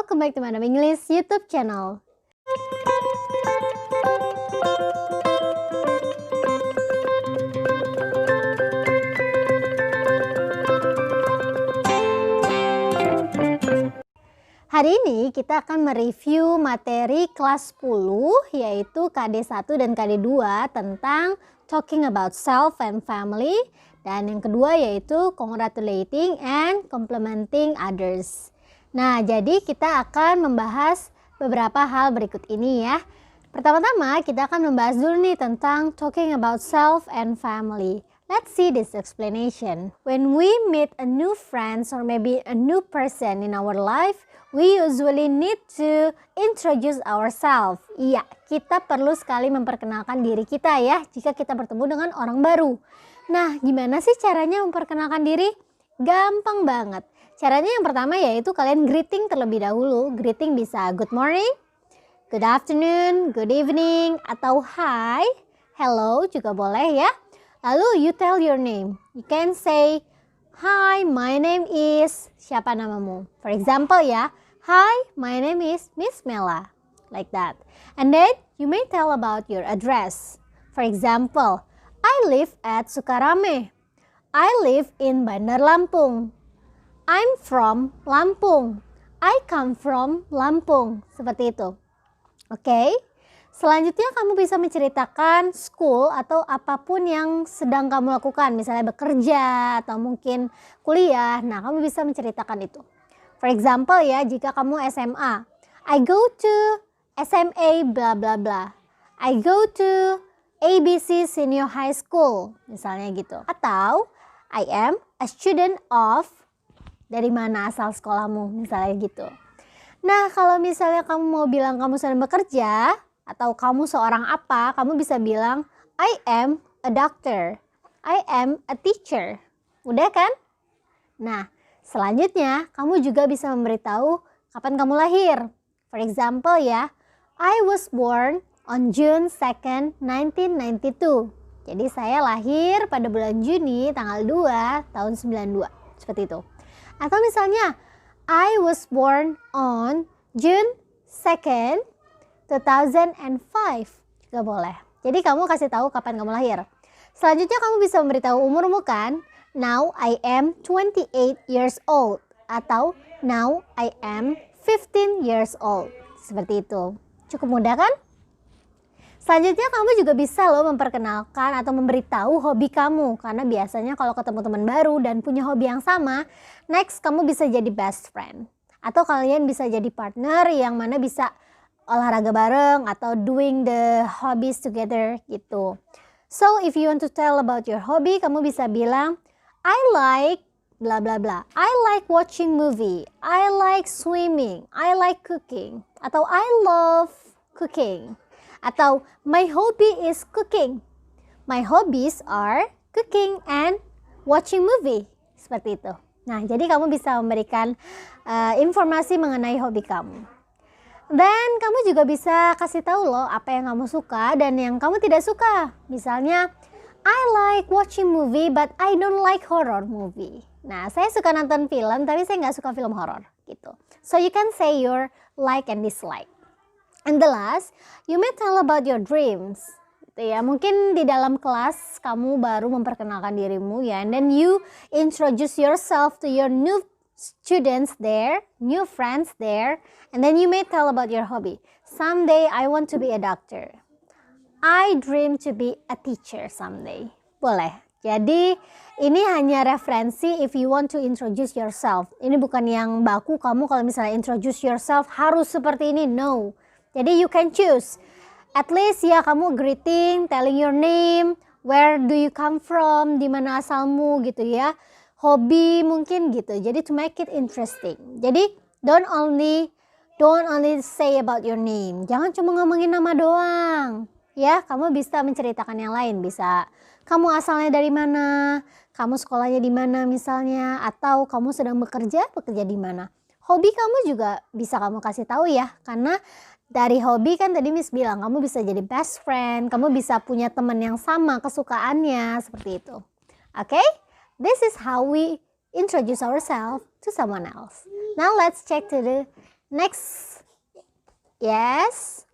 welcome back to Madam English YouTube channel. Hari ini kita akan mereview materi kelas 10 yaitu KD1 dan KD2 tentang talking about self and family, dan yang kedua yaitu congratulating and complimenting others. Nah, jadi kita akan membahas beberapa hal berikut ini ya. Pertama-tama kita akan membahas dulu nih tentang talking about self and family. Let's see this explanation. When we meet a new friends or maybe a new person in our life, we usually need to introduce ourselves. Iya, kita perlu sekali memperkenalkan diri kita ya jika kita bertemu dengan orang baru. Nah, gimana sih caranya memperkenalkan diri? Gampang banget. Caranya yang pertama yaitu kalian greeting terlebih dahulu. Greeting bisa good morning, good afternoon, good evening, atau hi, hello juga boleh ya. Lalu you tell your name. You can say, hi, my name is, siapa namamu? For example ya, hi, my name is Miss Mela. Like that. And then you may tell about your address. For example, I live at Sukarame. I live in Bandar Lampung. I'm from Lampung. I come from Lampung. Seperti itu. Oke. Selanjutnya kamu bisa menceritakan school atau apapun yang sedang kamu lakukan. Misalnya bekerja atau mungkin kuliah. Nah, kamu bisa menceritakan itu. For example ya, jika kamu SMA. I go to SMA bla bla bla. I go to ABC Senior High School. Misalnya gitu. Atau I am a student of, dari mana asal sekolahmu. Misalnya gitu. Nah, kalau misalnya kamu mau bilang kamu sedang bekerja atau kamu seorang apa, kamu bisa bilang I am a doctor, I am a teacher. Udah kan? Nah, selanjutnya kamu juga bisa memberitahu kapan kamu lahir. For example ya, I was born on June 2nd, 1992. Jadi saya lahir pada bulan Juni tanggal 2 tahun 92. Seperti itu. Atau misalnya I was born on June 2nd, 2005 juga boleh. Jadi kamu kasih tahu kapan kamu lahir. Selanjutnya kamu bisa memberitahu umurmu kan. Now I am 28 years old. Atau now I am 15 years old. Seperti itu. Cukup mudah kan? Selanjutnya kamu juga bisa loh memperkenalkan atau memberitahu hobi kamu. Karena biasanya kalau ketemu teman baru dan punya hobi yang sama, next kamu bisa jadi best friend. Atau kalian bisa jadi partner yang mana bisa olahraga bareng atau doing the hobbies together gitu. So if you want to tell about your hobby, kamu bisa bilang I like bla bla bla. I like watching movie. I like swimming. I like cooking. Atau I love cooking. Atau my hobby is cooking. My hobbies are cooking and watching movie. Seperti itu. Nah, jadi kamu bisa memberikan informasi mengenai hobi kamu. Dan kamu juga bisa kasih tahu loh apa yang kamu suka dan yang kamu tidak suka. Misalnya, I like watching movie but I don't like horror movie. Nah, saya suka nonton film tapi saya nggak suka film horor gitu. So you can say your like and dislike. And the last, you may tell about your dreams. Gitu ya, mungkin di dalam kelas kamu baru memperkenalkan dirimu ya, and then you introduce yourself to your new students there, new friends there, and then you may tell about your hobby. Someday I want to be a doctor. I dream to be a teacher someday. Boleh. Jadi ini hanya referensi if you want to introduce yourself. Ini bukan yang baku kamu kalau misalnya introduce yourself harus seperti ini. No. Jadi you can choose. At least ya kamu greeting, telling your name, where do you come from, di mana asalmu gitu ya. Hobi mungkin gitu. Jadi to make it interesting. Jadi don't only say about your name. Jangan cuma ngomongin nama doang. Ya, kamu bisa menceritakan yang lain. Bisa kamu asalnya dari mana, kamu sekolahnya di mana misalnya, atau kamu sedang bekerja di mana. Hobi kamu juga bisa kamu kasih tahu ya. Karena dari hobi kan tadi Miss bilang kamu bisa jadi best friend, kamu bisa punya teman yang sama kesukaannya seperti itu. Oke? This is how we introduce ourselves to someone else. Now let's check to the Next. Yes.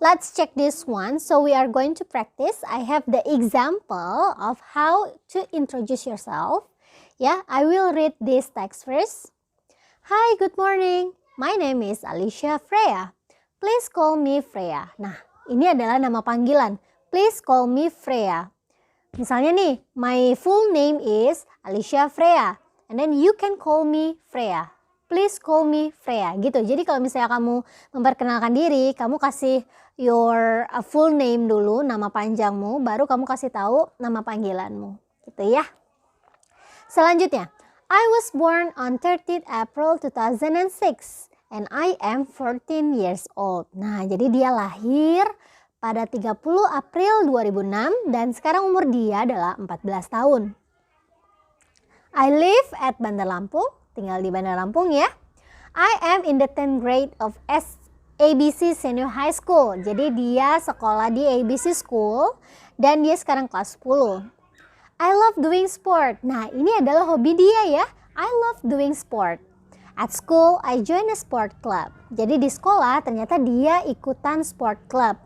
Let's check this one. So we are going to practice. I have the example of how to introduce yourself. Yeah, I will read this text first. Hi, good morning. My name is Alicia Freya. Please call me Freya. Nah, ini adalah nama panggilan. Please call me Freya. Misalnya nih, my full name is Alicia Freya. And then you can call me Freya. Please call me Freya. Gitu. Jadi kalau misalnya kamu memperkenalkan diri, kamu kasih your full name dulu, nama panjangmu, baru kamu kasih tahu nama panggilanmu. Gitu ya. Selanjutnya, I was born on 30th April 2006 and I am 14 years old. Nah, jadi dia lahir pada 30 April 2006 dan sekarang umur dia adalah 14 tahun. I live at Bandar Lampung, tinggal di Bandar Lampung ya. I am in the 10th grade of ABC Senior High School. Jadi dia sekolah di ABC School dan dia sekarang kelas 10. I love doing sport. Nah, ini adalah hobi dia ya. I love doing sport. At school, I join a sport club. Jadi di sekolah ternyata dia ikutan sport club.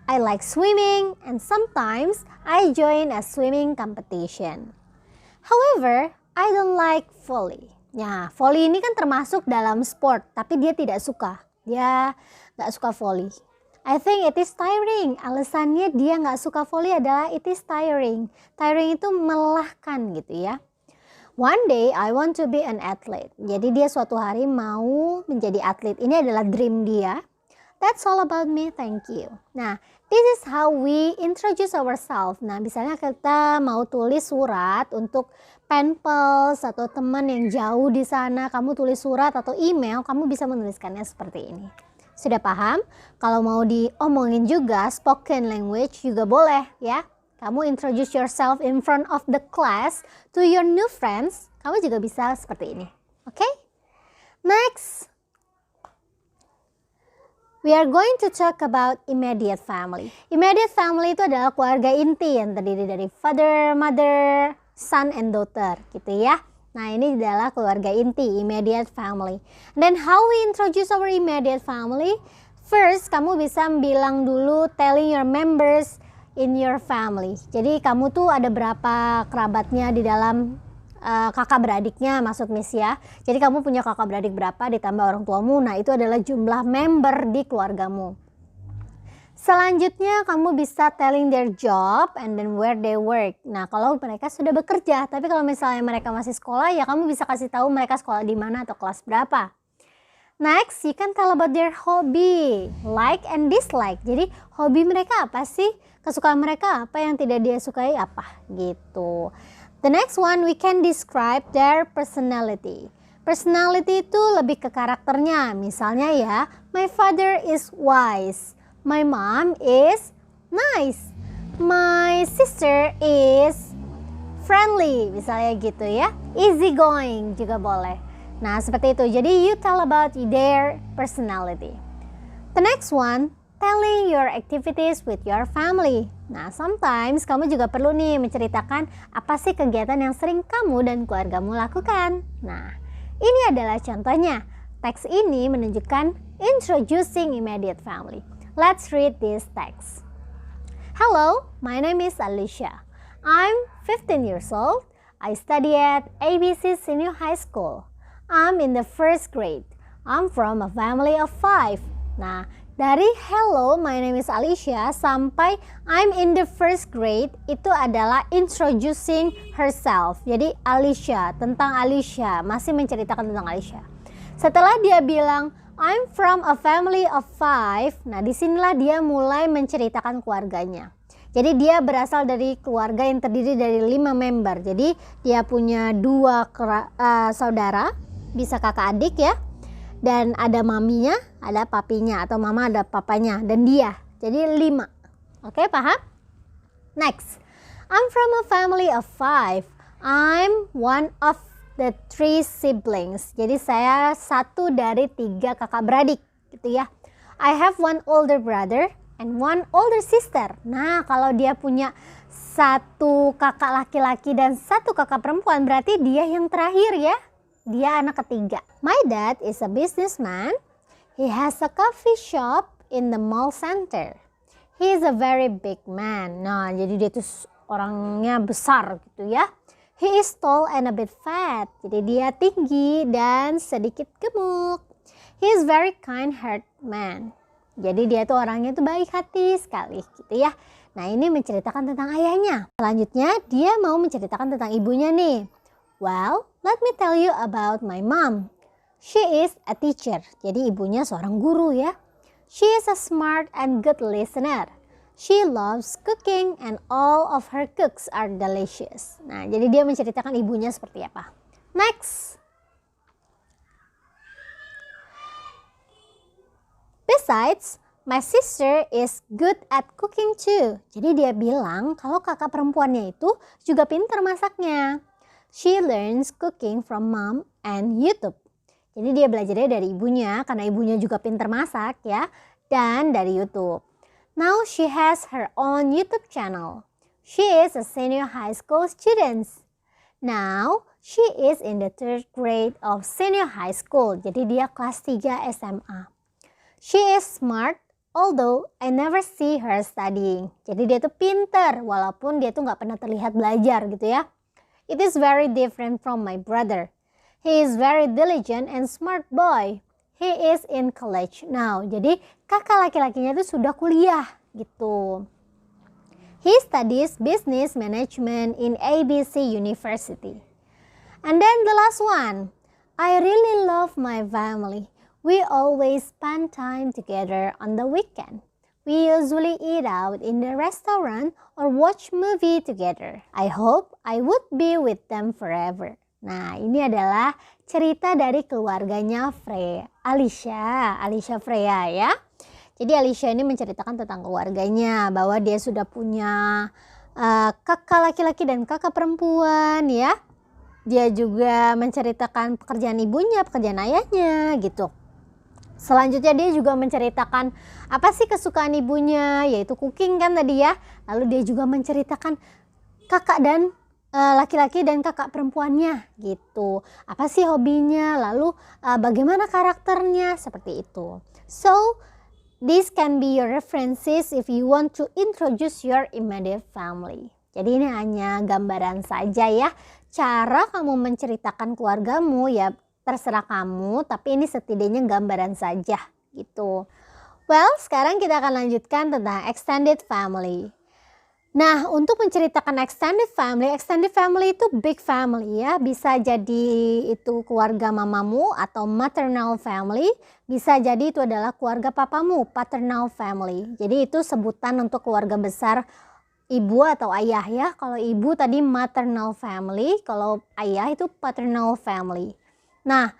I like swimming and sometimes I join a swimming competition. However, I don't like volley. Ya, volley ini kan termasuk dalam sport, tapi dia tidak suka. Dia nggak suka volley. I think it is tiring. Alasannya dia nggak suka volley adalah it is tiring. Tiring itu melelahkan gitu ya. One day I want to be an athlete. Jadi dia suatu hari mau menjadi atlet. Ini adalah dream dia. That's all about me, thank you. Nah, this is how we introduce ourselves. Nah, misalnya kita mau tulis surat untuk pen pals atau teman yang jauh di sana. Kamu tulis surat atau email, kamu bisa menuliskannya seperti ini. Sudah paham? Kalau mau diomongin juga, spoken language juga boleh ya. Kamu introduce yourself in front of the class to your new friends. Kamu juga bisa seperti ini. Oke? Next. We are going to talk about immediate family. Immediate family itu adalah keluarga inti yang terdiri dari father, mother, son, and daughter. Gitu ya. Nah, ini adalah keluarga inti, immediate family. Then how we introduce our immediate family? First, kamu bisa bilang dulu telling your members in your family. Jadi kamu tuh ada berapa kerabatnya di dalam kakak beradiknya, maksud Miss ya. Jadi kamu punya kakak beradik berapa ditambah orang tuamu. Nah, itu adalah jumlah member di keluargamu. Selanjutnya kamu bisa telling their job and then where they work. Nah, kalau mereka sudah bekerja, tapi kalau misalnya mereka masih sekolah, ya kamu bisa kasih tahu mereka sekolah di mana atau kelas berapa. Next, you can tell about their hobby, like and dislike. Jadi hobi mereka apa sih? Kesukaan mereka apa, yang tidak dia sukai apa gitu. The next one, we can describe their personality. Personality itu lebih ke karakternya. Misalnya ya, my father is wise. My mom is nice. My sister is friendly. Misalnya gitu ya. Easy going juga boleh. Nah, seperti itu. Jadi you tell about their personality. The next one, telling your activities with your family. Nah, sometimes kamu juga perlu nih menceritakan apa sih kegiatan yang sering kamu dan keluargamu lakukan. Nah, ini adalah contohnya. Teks ini menunjukkan introducing immediate family. Let's read this text. Hello, my name is Alicia. I'm 15 years old. I study at ABC Senior High School. I'm in the first grade. I'm from a family of 5. Nah, dari hello, my name is Alicia sampai I'm in the first grade itu adalah introducing herself. Jadi Alicia, tentang Alicia, masih menceritakan tentang Alicia. Setelah dia bilang I'm from a family of 5. Nah, disinilah dia mulai menceritakan keluarganya. Jadi dia berasal dari keluarga yang terdiri dari 5 member. Jadi dia punya 2 saudara, bisa kakak adik ya. Dan ada maminya, ada papinya, atau mama ada papanya, dan dia. Jadi 5. Oke, paham? Next. I'm from a family of 5. I'm one of the 3 siblings. Jadi saya satu dari 3 kakak beradik gitu ya. I have one older brother and one older sister. Nah, kalau dia punya 1 kakak laki-laki dan 1 kakak perempuan, berarti dia yang terakhir ya. dia anak ketiga. My dad is a businessman. He has a coffee shop in the mall center. He is a very big man. Nah, jadi dia tuh orangnya besar gitu ya. He is tall and a bit fat. Jadi dia tinggi dan sedikit gemuk. He is very kind-hearted man. Jadi dia tuh orangnya tuh baik hati sekali gitu ya. Nah, ini menceritakan tentang ayahnya. Selanjutnya dia mau menceritakan tentang ibunya nih. Well, let me tell you about my mom. She is a teacher. Jadi ibunya seorang guru ya. She is a smart and good listener. She loves cooking and all of her cooks are delicious. Nah, jadi dia menceritakan ibunya seperti apa. Next. Besides, my sister is good at cooking too. Jadi dia bilang kalau kakak perempuannya itu juga pintar masaknya. She learns cooking from mom and YouTube. Jadi dia belajarnya dari ibunya karena ibunya juga pintar masak ya, dan dari YouTube. Now she has her own YouTube channel. She is a senior high school student. Now she is in the 3rd grade of senior high school. Jadi dia kelas 3 SMA. She is smart, although I never see her studying. Jadi dia tuh pintar walaupun dia tuh nggak pernah terlihat belajar gitu ya. It is very different from my brother. He is very diligent and smart boy. He is in college now. Jadi kakak laki-lakinya itu sudah kuliah gitu. He studies business management in ABC University. And then the last one. I really love my family. We always spend time together on the weekend. We usually eat out in the restaurant or watch movie together. I hope I would be with them forever. Nah, ini adalah cerita dari keluarganya Alicia Freya ya. Jadi Alicia ini menceritakan tentang keluarganya, bahwa dia sudah punya kakak laki-laki dan kakak perempuan ya. Dia juga menceritakan pekerjaan ibunya, pekerjaan ayahnya gitu. Selanjutnya dia juga menceritakan apa sih kesukaan ibunya, yaitu cooking kan tadi ya. Lalu dia juga menceritakan kakak dan laki-laki dan kakak perempuannya gitu. Apa sih hobinya, lalu bagaimana karakternya, seperti itu. So, this can be your references if you want to introduce your immediate family. Jadi ini hanya gambaran saja ya. Cara kamu menceritakan keluargamu ya terserah kamu, tapi ini setidaknya gambaran saja gitu. Well, sekarang kita akan lanjutkan tentang extended family. Nah, untuk menceritakan extended family itu big family ya. Bisa jadi itu keluarga mamamu atau maternal family. Bisa jadi itu adalah keluarga papamu, paternal family. Jadi itu sebutan untuk keluarga besar ibu atau ayah ya. Kalau ibu tadi maternal family, kalau ayah itu paternal family. Nah,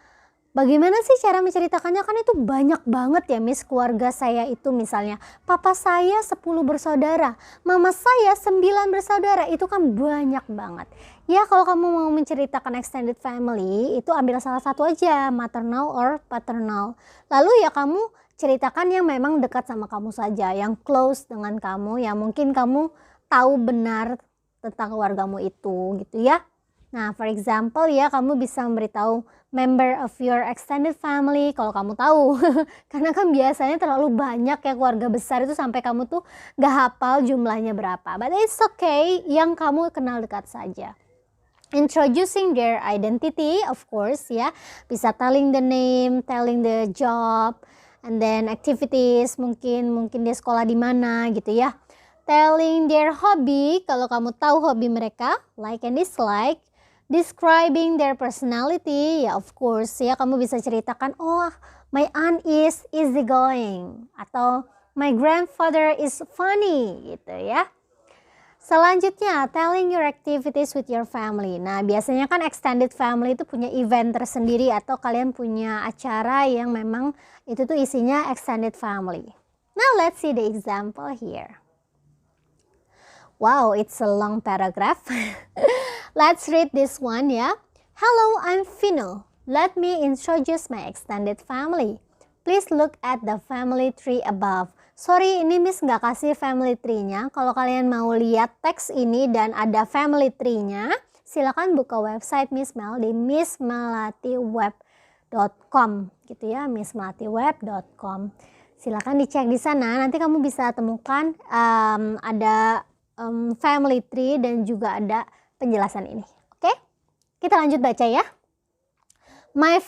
bagaimana sih cara menceritakannya? Kan itu banyak banget ya Miss, keluarga saya itu misalnya papa saya 10 bersaudara, mama saya 9 bersaudara, itu kan banyak banget. Ya kalau kamu mau menceritakan extended family itu ambil salah satu aja, maternal or paternal. Lalu ya kamu ceritakan yang memang dekat sama kamu saja, yang close dengan kamu, yang mungkin kamu tahu benar tentang keluargamu itu gitu ya. Nah, for example ya, kamu bisa memberitahu member of your extended family kalau kamu tahu. Karena kan biasanya terlalu banyak ya keluarga besar itu sampai kamu tuh gak hafal jumlahnya berapa. But it's okay, yang kamu kenal dekat saja. Introducing their identity, of course ya. Bisa telling the name, telling the job, and then activities, mungkin dia sekolah di mana gitu ya. Telling their hobby, kalau kamu tahu hobi mereka, like and dislike. Describing their personality, ya of course ya kamu bisa ceritakan, oh my aunt is easygoing atau my grandfather is funny gitu ya. Selanjutnya, telling your activities with your family. Nah, biasanya kan extended family itu punya event tersendiri atau kalian punya acara yang memang itu tuh isinya extended family. Now let's see the example here. Wow, it's a long paragraph. Let's read this one ya. Hello, I'm Fino. Let me introduce my extended family. Please look at the family tree above. Sorry, ini Miss nggak kasih family tree-nya. Kalau kalian mau lihat teks ini dan ada family tree-nya, silakan buka website Miss Mel di missmelatiweb.com gitu ya, missmelatiweb.com. Silakan dicek di sana, nanti kamu bisa temukan ada family tree dan juga ada penjelasan ini. Oke? Kita lanjut baca ya. My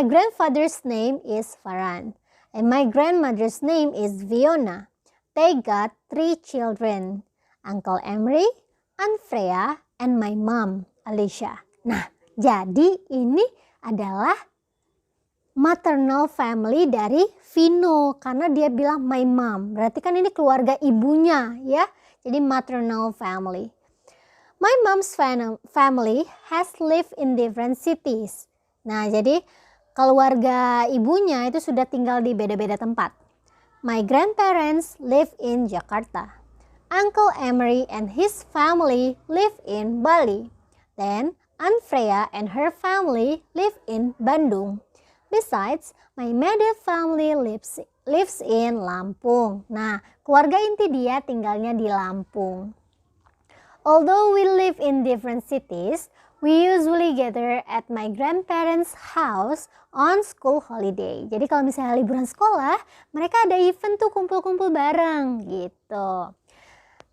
grandfather's name is Farhan and my grandmother's name is Fiona. They got 3 children, Uncle Emery, Aunt Freya, and my mom, Alicia. Nah, jadi ini adalah maternal family dari Vino karena dia bilang my mom. Berarti kan ini keluarga ibunya ya. Jadi maternal family. My mom's family has lived in different cities. Nah, jadi keluarga ibunya itu sudah tinggal di beda-beda tempat. My grandparents live in Jakarta. Uncle Emery and his family live in Bali. Then Aunt Freya and her family live in Bandung. Besides, my immediate family lives in Lampung. Nah, keluarga inti dia tinggalnya di Lampung. Although we live in different cities, we usually gather at my grandparents' house on school holiday. Jadi kalau misalnya liburan sekolah, mereka ada event tuh kumpul-kumpul bareng gitu.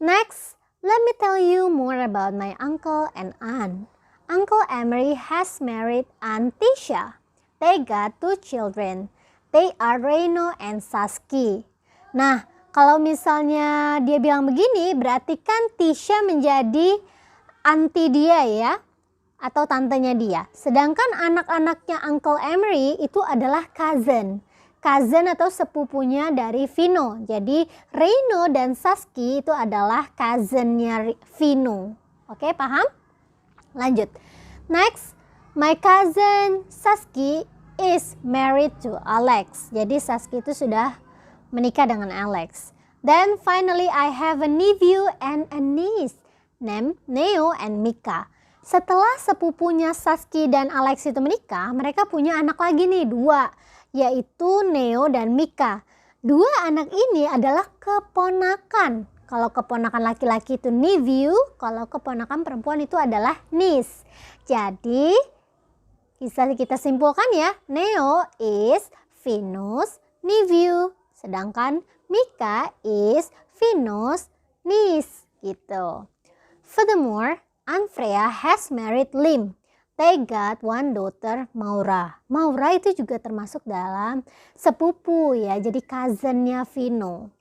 Next, let me tell you more about my uncle and aunt. Uncle Emery has married Aunt Tisha. They got 2 children. They are Reino and Saski. Nah, kalau misalnya dia bilang begini, berarti kan Tisha menjadi auntie dia ya, atau tantenya dia. Sedangkan anak-anaknya Uncle Emery itu adalah cousin atau sepupunya dari Vino. Jadi Reino dan Saski itu adalah cousinnya Vino. Oke, paham? Lanjut. Next, my cousin Saski is married to Alex. Jadi Saski itu sudah menikah dengan Alex. Then finally I have a nephew and a niece named Neo and Mika. Setelah sepupunya Saski dan Alex itu menikah, mereka punya anak lagi nih 2, yaitu Neo dan Mika. 2 anak ini adalah keponakan. Kalau keponakan laki-laki itu nephew, kalau keponakan perempuan itu adalah niece. Jadi bisa kita simpulkan ya, Neo is Vino's nephew, sedangkan Mika is Vino's niece gitu. Furthermore, Aunt Freya has married Lim. They got 1 daughter, Maura. Maura itu juga termasuk dalam sepupu ya, jadi cousinnya Vino.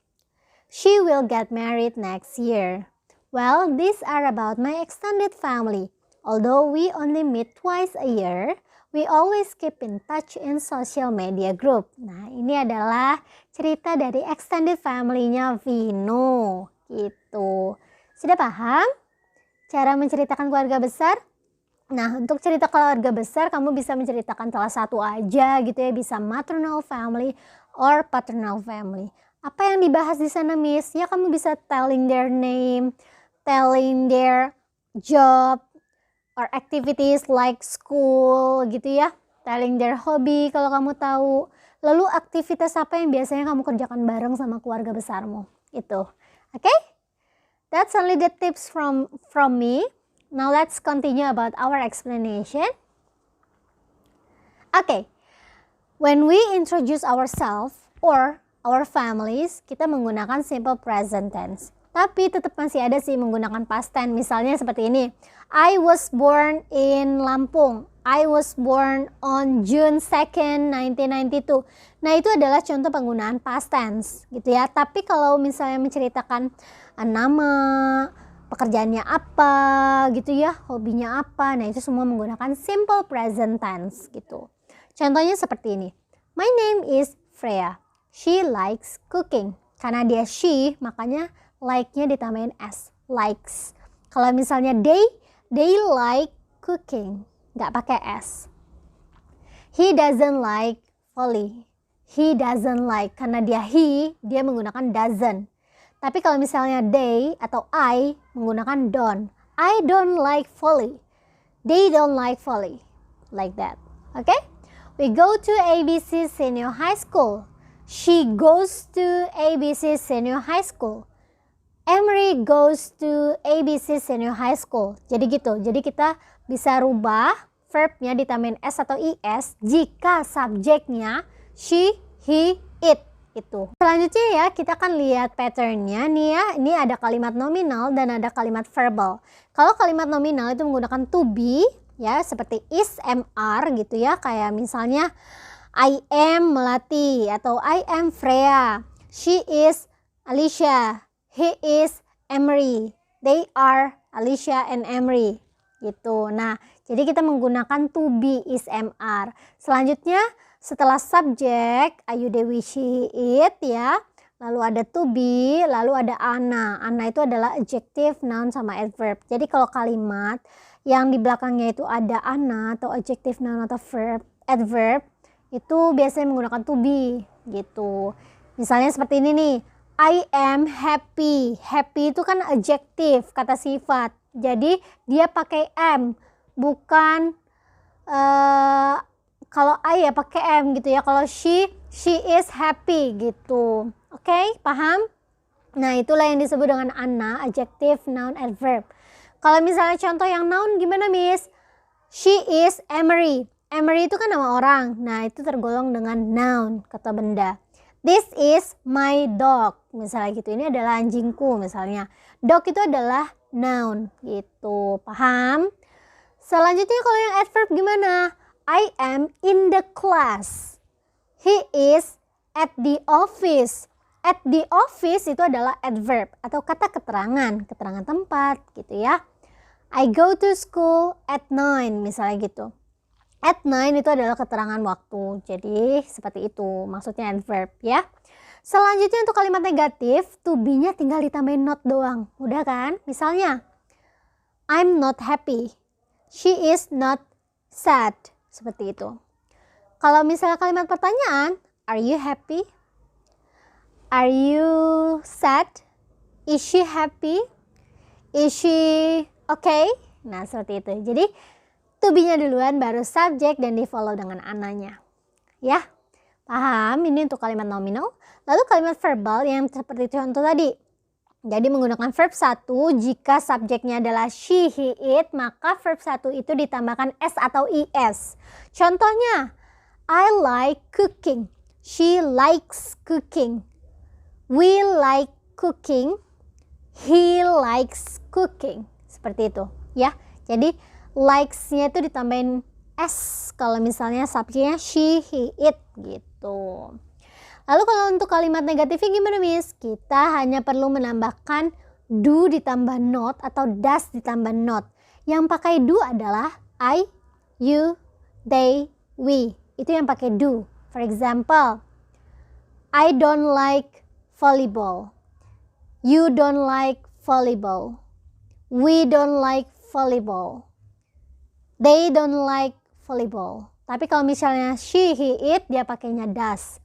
She will get married next year. Well, these are about my extended family. Although we only meet twice a year, we always keep in touch in social media group. Nah, ini adalah cerita dari extended family-nya Vino gitu. Sudah paham cara menceritakan keluarga besar? Nah, untuk cerita keluarga besar kamu bisa menceritakan salah satu aja gitu ya, bisa maternal family or paternal family. Apa yang dibahas di sana, Miss? Ya, kamu bisa telling their name, telling their job, or activities like school gitu ya, telling their hobby kalau kamu tahu. Lalu aktivitas apa yang biasanya kamu kerjakan bareng sama keluarga besarmu itu. Okay? That's only the tips from me. Now let's continue about our explanation. Okay. When we introduce ourselves or our families, kita menggunakan simple present tense. Tapi tetap masih ada sih menggunakan past tense. Misalnya seperti ini. I was born in Lampung. I was born on June 2nd, 1992. Nah, itu adalah contoh penggunaan past tense gitu ya. Tapi kalau misalnya menceritakan nama, pekerjaannya apa gitu ya, hobinya apa. Nah, itu semua menggunakan simple present tense gitu. Contohnya seperti ini. My name is Freya. She likes cooking. Karena dia she, makanya like-nya ditambahin s, likes. Kalau misalnya they like cooking, nggak pakai s. He doesn't like volley. He doesn't like, karena dia menggunakan doesn't. Tapi kalau misalnya they atau I menggunakan don't. I don't like volley. They don't like volley. Like that. Okay? We go to ABC Senior High School. She goes to ABC Senior High School. Emery goes to ABC Senior High School. Jadi gitu. Jadi kita bisa rubah verbnya ditambahin S atau IS jika subjeknya she, he, it. Itu. Selanjutnya ya, kita akan lihat patternnya nih ya. Ini ada kalimat nominal dan ada kalimat verbal. Kalau kalimat nominal itu menggunakan to be ya, seperti is, am, are gitu ya. Kayak misalnya I am Melati atau I am Freya. She is Alicia. He is Emery. They are Alicia and Emery. Gitu. Nah, jadi kita menggunakan to be, is, am, are. Selanjutnya setelah subjek Ayu Dewi she it ya. Lalu ada to be, lalu ada Ana. Ana itu adalah adjective, noun sama adverb. Jadi kalau kalimat yang di belakangnya itu ada Ana atau adjective, noun atau verb, adverb, itu biasanya menggunakan to be gitu. Misalnya seperti ini nih. I am happy. Happy itu kan adjective, kata sifat. Jadi dia pakai am, bukan kalau I ya pakai am gitu ya. Kalau she is happy gitu. Oke, paham? Nah, itulah yang disebut dengan Anna, adjective, noun, adverb. Kalau misalnya contoh yang noun gimana, Miss? She is Emery. Emery itu kan nama orang. Nah, itu tergolong dengan noun, kata benda. This is my dog. Misalnya gitu. Ini adalah anjingku misalnya. Dog itu adalah noun gitu. Paham? Selanjutnya kalau yang adverb gimana? I am in the class. He is at the office. At the office itu adalah adverb atau kata keterangan, keterangan tempat gitu ya. I go to school at 9 misalnya gitu. At 9 itu adalah keterangan waktu. Jadi seperti itu maksudnya adverb ya. Selanjutnya untuk kalimat negatif, to be-nya tinggal ditambahin not doang. Mudah kan? Misalnya, I'm not happy. She is not sad. Seperti itu. Kalau misalnya kalimat pertanyaan, are you happy? Are you sad? Is she happy? Is she okay? Nah seperti itu. Jadi to be-nya duluan baru subjek dan di follow dengan ananya. Ya, paham? Ini untuk kalimat nominal. Lalu kalimat verbal yang seperti contoh tadi. Jadi menggunakan verb 1 jika subjeknya adalah she, he, it, maka verb 1 itu ditambahkan s atau is. Contohnya, I like cooking. She likes cooking. We like cooking. He likes cooking. Seperti itu, ya. Jadi likes-nya itu ditambahin s kalau misalnya subjeknya she, he, it gitu. Lalu kalau untuk kalimat negatifnya gimana, Miss? Kita hanya perlu menambahkan do ditambah not atau does ditambah not. Yang pakai do adalah I, you, they, we. Itu yang pakai do. For example, I don't like volleyball. You don't like volleyball. We don't like volleyball. They don't like volleyball. Tapi kalau misalnya she, he, it, dia pakainya does.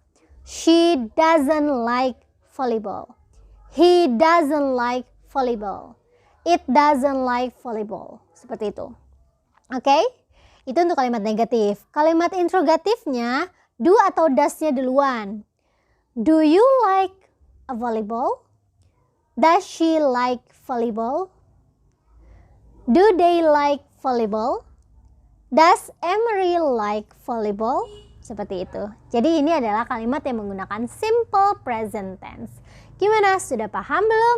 She doesn't like volleyball. He doesn't like volleyball. It doesn't like volleyball. Seperti itu. Oke? Itu untuk kalimat negatif. Kalimat interrogatifnya, do atau does-nya duluan. Do you like a volleyball? Does she like volleyball? Do they like volleyball? Does Emery like volleyball? Seperti itu. Jadi ini adalah kalimat yang menggunakan simple present tense. Gimana? Sudah paham belum?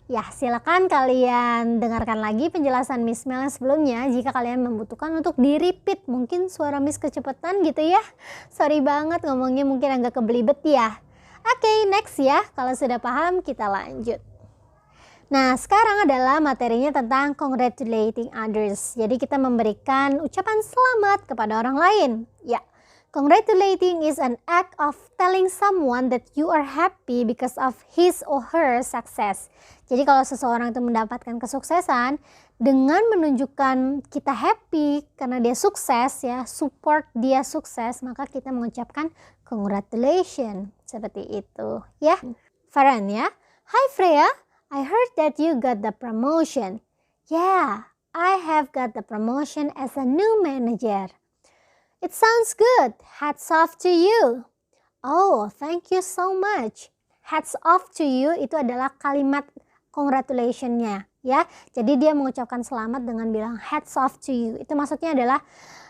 Ya, silakan kalian dengarkan lagi penjelasan Miss Mel yang sebelumnya jika kalian membutuhkan untuk di-repeat. Mungkin suara Miss kecepatan gitu ya. Sorry banget ngomongnya mungkin agak kebelibet ya. Oke, next ya. Kalau sudah paham kita lanjut. Nah, sekarang adalah materinya tentang congratulating others. Jadi kita memberikan ucapan selamat kepada orang lain. Ya, congratulating is an act of telling someone that you are happy because of his or her success. Jadi kalau seseorang itu mendapatkan kesuksesan, dengan menunjukkan kita happy karena dia sukses ya, support dia sukses, maka kita mengucapkan congratulations. Seperti itu ya. Farhan ya. Hi Freya. I heard that you got the promotion. Yeah, I have got the promotion as a new manager. It sounds good. Hats off to you. Oh, thank you so much. Hats off to you itu adalah kalimat congratulationnya ya. Jadi dia mengucapkan selamat dengan bilang hats off to you. Itu maksudnya adalah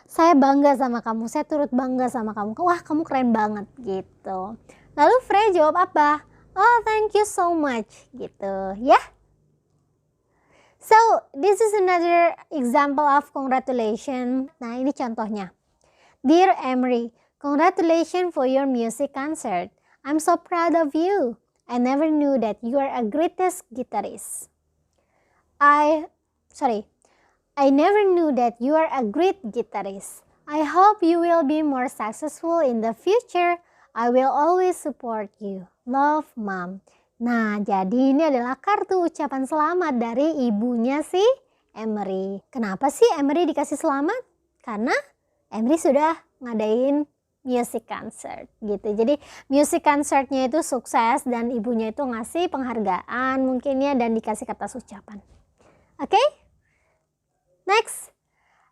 saya bangga sama kamu, saya turut bangga sama kamu. Wah, kamu keren banget gitu. Lalu Freya jawab apa? Oh, thank you so much gitu ya. So, this is another example of congratulations. Nah, ini contohnya. Dear Emery, congratulations for your music concert. I'm so proud of you. I never knew that you are a greatest guitarist. I never knew that you are a great guitarist. I hope you will be more successful in the future. I will always support you. Love, Mom. Nah, jadi ini adalah kartu ucapan selamat dari ibunya si Emery. Kenapa sih Emery dikasih selamat? Karena Emery sudah ngadain music concert gitu. Jadi music concertnya itu sukses dan ibunya itu ngasih penghargaan mungkinnya dan dikasih kertas ucapan. Oke? Next,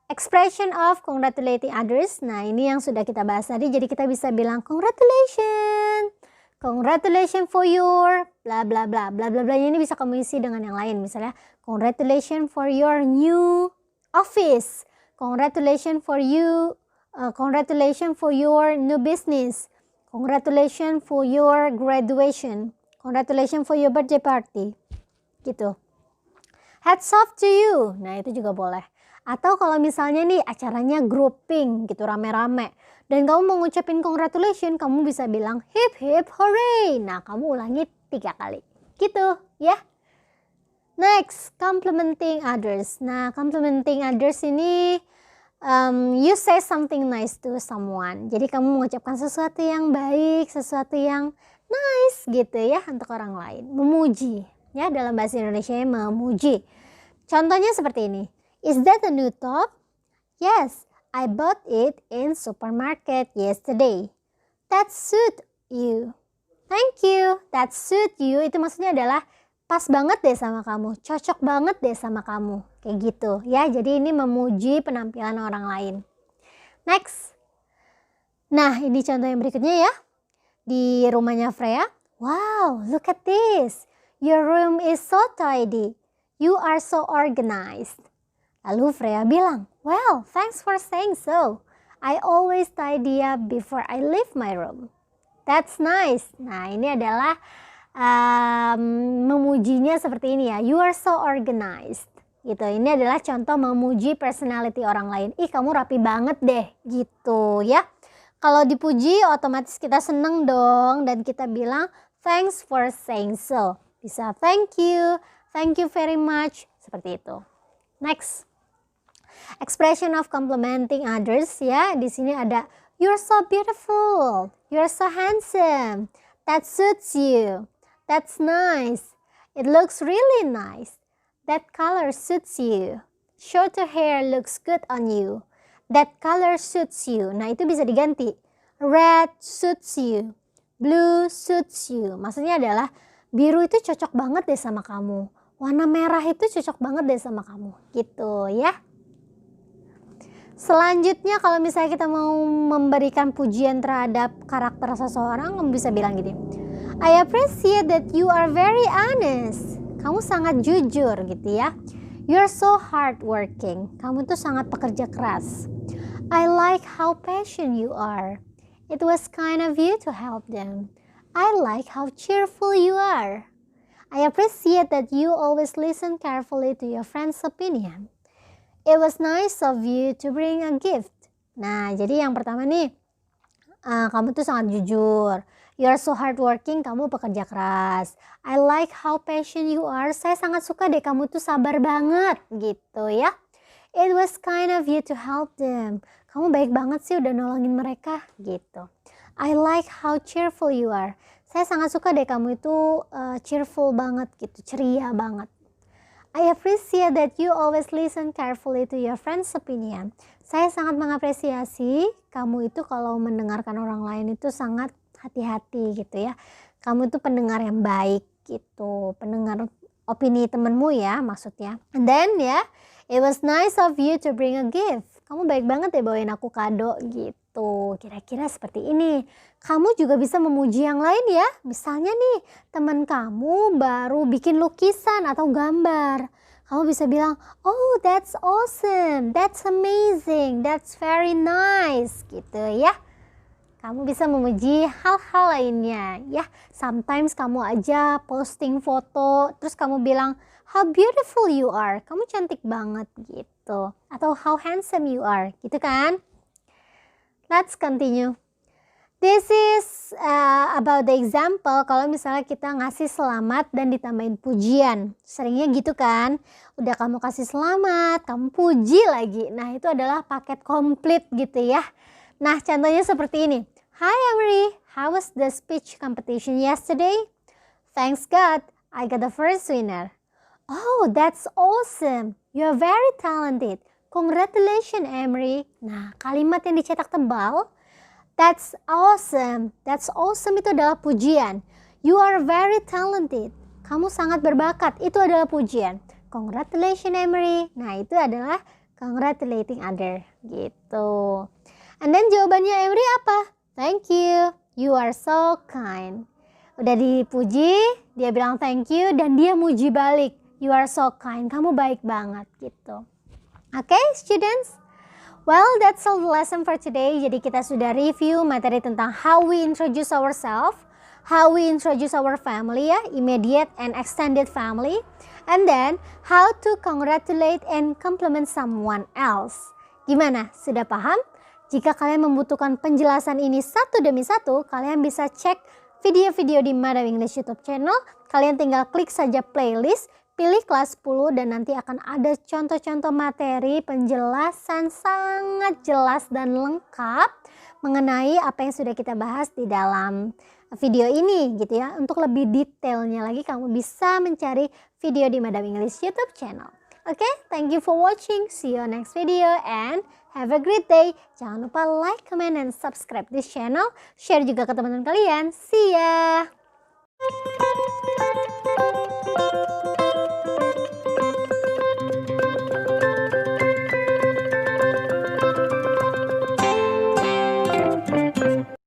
expression of congratulating others. Nah, ini yang sudah kita bahas tadi. Jadi kita bisa bilang congratulations. Congratulations for your bla bla bla bla bla bla. Ini bisa kamu isi dengan yang lain. Misalnya congratulations for your new office. Congratulations for you. Congratulations for your new business. Congratulations for your graduation. Congratulations for your birthday party. Gitu. Hats off to you. Nah, itu juga boleh. Atau kalau misalnya nih acaranya grouping gitu, rame-rame. Dan kamu mau ngucapin congratulations, kamu bisa bilang hip hip hooray. Nah, kamu ulangi 3 kali. Gitu ya. Next, complimenting others. Nah, complimenting others ini you say something nice to someone. Jadi kamu mengucapkan sesuatu yang baik, sesuatu yang nice gitu ya untuk orang lain. Memuji. Ya, dalam bahasa Indonesia memuji. Contohnya seperti ini. Is that a new top? Yes, I bought it in supermarket yesterday. That suit you. Thank you. That suit you itu maksudnya adalah pas banget deh sama kamu, cocok banget deh sama kamu. Kayak gitu ya. Jadi ini memuji penampilan orang lain. Next. Nah, ini contoh yang berikutnya ya. Di rumahnya Freya. Wow, look at this. Your room is so tidy. You are so organized. Lalu Freya bilang, well, thanks for saying so. I always tidy up before I leave my room. That's nice. Nah, ini adalah memujinya seperti ini ya. You are so organized. Gitu. Ini adalah contoh memuji personality orang lain. Ih, kamu rapi banget deh. Gitu ya. Kalau dipuji otomatis kita seneng dong. Dan kita bilang, thanks for saying so. Bisa thank you very much. Seperti itu. Next. Expression of complimenting others ya. Di sini ada you're so beautiful, you're so handsome, that suits you, that's nice, it looks really nice, that color suits you, shorter hair looks good on you, that color suits you. Nah, itu bisa diganti. Red suits you, blue suits you. Maksudnya adalah biru itu cocok banget deh sama kamu, warna merah itu cocok banget deh sama kamu. Gitu ya. Selanjutnya kalau misalnya kita mau memberikan pujian terhadap karakter seseorang, kamu bisa bilang gini. I appreciate that you are very honest. Kamu sangat jujur gitu ya. You're so hardworking. Kamu tuh sangat pekerja keras. I like how patient you are. It was kind of you to help them. I like how cheerful you are. I appreciate that you always listen carefully to your friend's opinion. It was nice of you to bring a gift. Nah, jadi yang pertama nih, kamu tuh sangat jujur. You're so hardworking, kamu pekerja keras. I like how patient you are. Saya sangat suka deh kamu tuh sabar banget gitu ya. It was kind of you to help them. Kamu baik banget sih udah nolongin mereka gitu. I like how cheerful you are. Saya sangat suka deh kamu itu cheerful banget gitu, ceria banget. I appreciate that you always listen carefully to your friend's opinion. Saya sangat mengapresiasi kamu itu kalau mendengarkan orang lain itu sangat hati-hati gitu ya. Kamu itu pendengar yang baik gitu, pendengar opini temenmu ya maksudnya. And then ya, it was nice of you to bring a gift. Kamu baik banget ya bawain aku kado gitu. gitu. Kira-kira seperti ini. Kamu juga bisa memuji yang lain ya. Misalnya nih, teman kamu baru bikin lukisan atau gambar. Kamu bisa bilang, oh that's awesome, that's amazing, that's very nice gitu ya. Kamu bisa memuji hal-hal lainnya ya. Sometimes kamu aja posting foto, terus kamu bilang, how beautiful you are, kamu cantik banget gitu. Atau how handsome you are, gitu kan. Let's continue. This is about the example kalau misalnya kita ngasih selamat dan ditambahin pujian. Seringnya gitu kan. Udah kamu kasih selamat, kamu puji lagi. Nah itu adalah paket komplit gitu ya. Nah contohnya seperti ini. Hi Emery, how was the speech competition yesterday? Thanks God, I got the first winner. Oh, that's awesome. You are very talented. Congratulations Emery. Nah kalimat yang dicetak tebal. That's awesome. That's awesome itu adalah pujian. You are very talented. Kamu sangat berbakat. Itu adalah pujian. Congratulations Emery. Nah itu adalah congratulating other gitu. And then jawabannya Emery apa? Thank you. You are so kind. Udah dipuji, dia bilang thank you dan dia muji balik. You are so kind. Kamu baik banget gitu. Okay, students? Well, that's all the lesson for today. Jadi kita sudah review materi tentang how we introduce ourselves, how we introduce our family ya, immediate and extended family, and then how to congratulate and compliment someone else. Gimana? Sudah paham? Jika kalian membutuhkan penjelasan ini satu demi satu, kalian bisa cek video-video di Madam English YouTube channel. Kalian tinggal klik saja playlist, pilih kelas 10 dan nanti akan ada contoh-contoh materi penjelasan sangat jelas dan lengkap mengenai apa yang sudah kita bahas di dalam video ini gitu ya. Untuk lebih detailnya lagi kamu bisa mencari video di Madam English YouTube channel. Oke, thank you for watching. See you next video and have a great day. Jangan lupa like, comment, and subscribe this channel. Share juga ke teman-teman kalian. See ya!